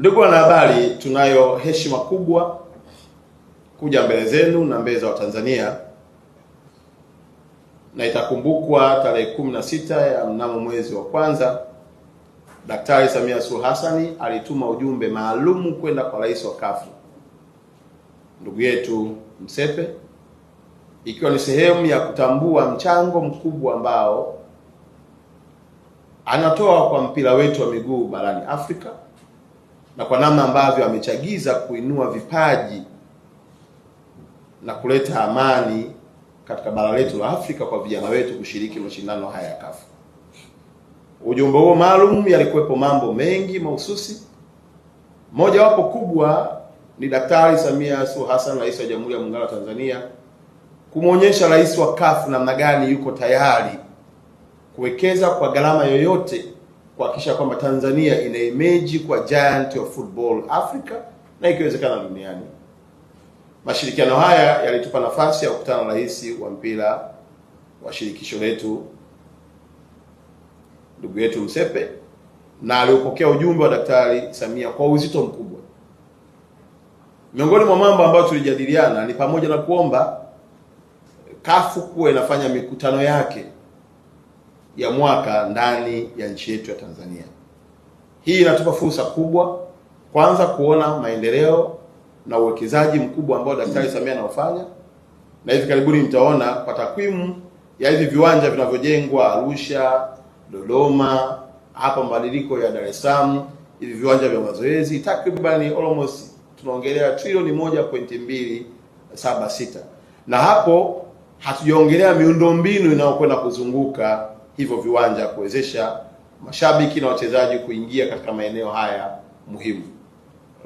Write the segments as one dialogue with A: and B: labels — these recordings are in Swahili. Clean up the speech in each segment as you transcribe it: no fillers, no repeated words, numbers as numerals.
A: Ndugu wanahabari, tunayo heshima kubwa kuja mbele zenu na mbele za Watanzania, na itakumbukwa tarehe 16 ya mnamo mwezi wa kwanza, Daktari Samia Suluhu Hassan alituma ujumbe maalumu kwenda kwa rais wa CAF ndugu yetu Msepe, ikiwa ni sehemu ya kutambua mchango mkubwa ambao anatoa kwa mpira wetu wa miguu barani Afrika na kwa namna ambavyo amechagiza kuinua vipaji na kuleta amani katika bara letu la Afrika kwa vijana wetu kushiriki mashindano haya ya CAF. Ujumbe huo maalum yalikuwepo mambo mengi mahususi. Moja wapo kubwa ni Daktari Samia Suluhu Hassan, Rais wa Jamhuri ya Muungano wa Tanzania, kumwonyesha rais wa CAF namna gani yuko tayari kuwekeza kwa gharama yoyote kuhakikisha kwamba Tanzania ina image kwa giant of football Africa na ikiwezekana duniani. Mashirikiano haya yalitupa nafasi ya kukutana na rais wa mpira wa shirikisho letu ndugu yetu Msepe, na aliopokea ujumbe wa Daktari Samia kwa uzito mkubwa. Miongoni mwa mambo ambayo tulijadiliana ni pamoja na kuomba CAF kuwa inafanya mikutano yake ya mwaka ndani ya nchi yetu ya Tanzania. Hii inatupa fursa kubwa, kwanza kuona maendeleo na uwekezaji mkubwa ambao Daktari Samia anaofanya, na hivi karibuni mtaona kwa takwimu ya hivi viwanja vinavyojengwa Arusha, Dodoma, hapa mabadiliko ya Dar es Salaam, hivi viwanja vya mazoezi takriban almost tunaongelea trilioni 1.276, na hapo hatujaongelea miundombinu inayokwenda kuzunguka hivyo viwanja kuwezesha mashabiki na wachezaji kuingia katika maeneo haya muhimu.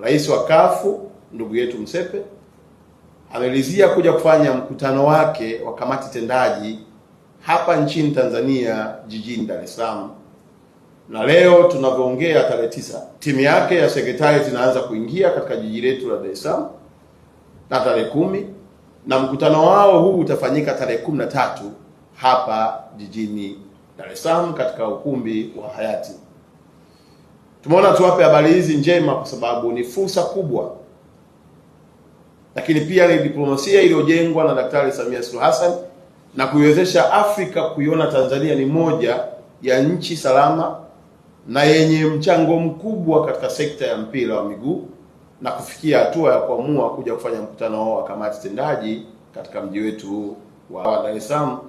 A: Rais wa CAF ndugu yetu Msepe amelizia kuja kufanya mkutano wake wa kamati tendaji hapa nchini Tanzania jijini Dar es Salaam, na leo tunavyoongea tarehe 9 timu yake ya secretariat inaanza kuingia katika jiji letu la Dar es Salaam na tarehe 10, na mkutano wao huu utafanyika tarehe 13 hapa jijini Dar es Salaam katika ukumbi wa Hayati. Tumeona tuwape habari hizi njema kwa sababu ni fursa kubwa, lakini pia ni diplomasia iliyojengwa na Daktari Samia Suluhu Hassan na kuiwezesha Afrika kuiona Tanzania ni moja ya nchi salama na yenye mchango mkubwa katika sekta ya mpira wa miguu, na kufikia hatua ya kuamua kuja kufanya mkutano wao wa kamati tendaji katika mji wetu wa Dar es Salaam,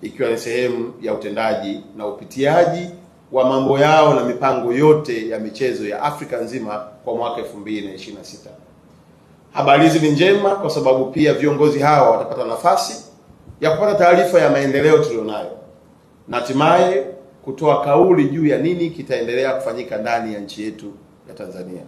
A: ikiwa ni sehemu ya utendaji na upitiaji wa mambo yao na mipango yote ya michezo ya Afrika nzima kwa mwaka 2026. Habari hizi ni njema kwa sababu pia viongozi hawa watapata nafasi ya kupata taarifa ya maendeleo tulionayo na hatimaye kutoa kauli juu ya nini kitaendelea kufanyika ndani ya nchi yetu ya Tanzania.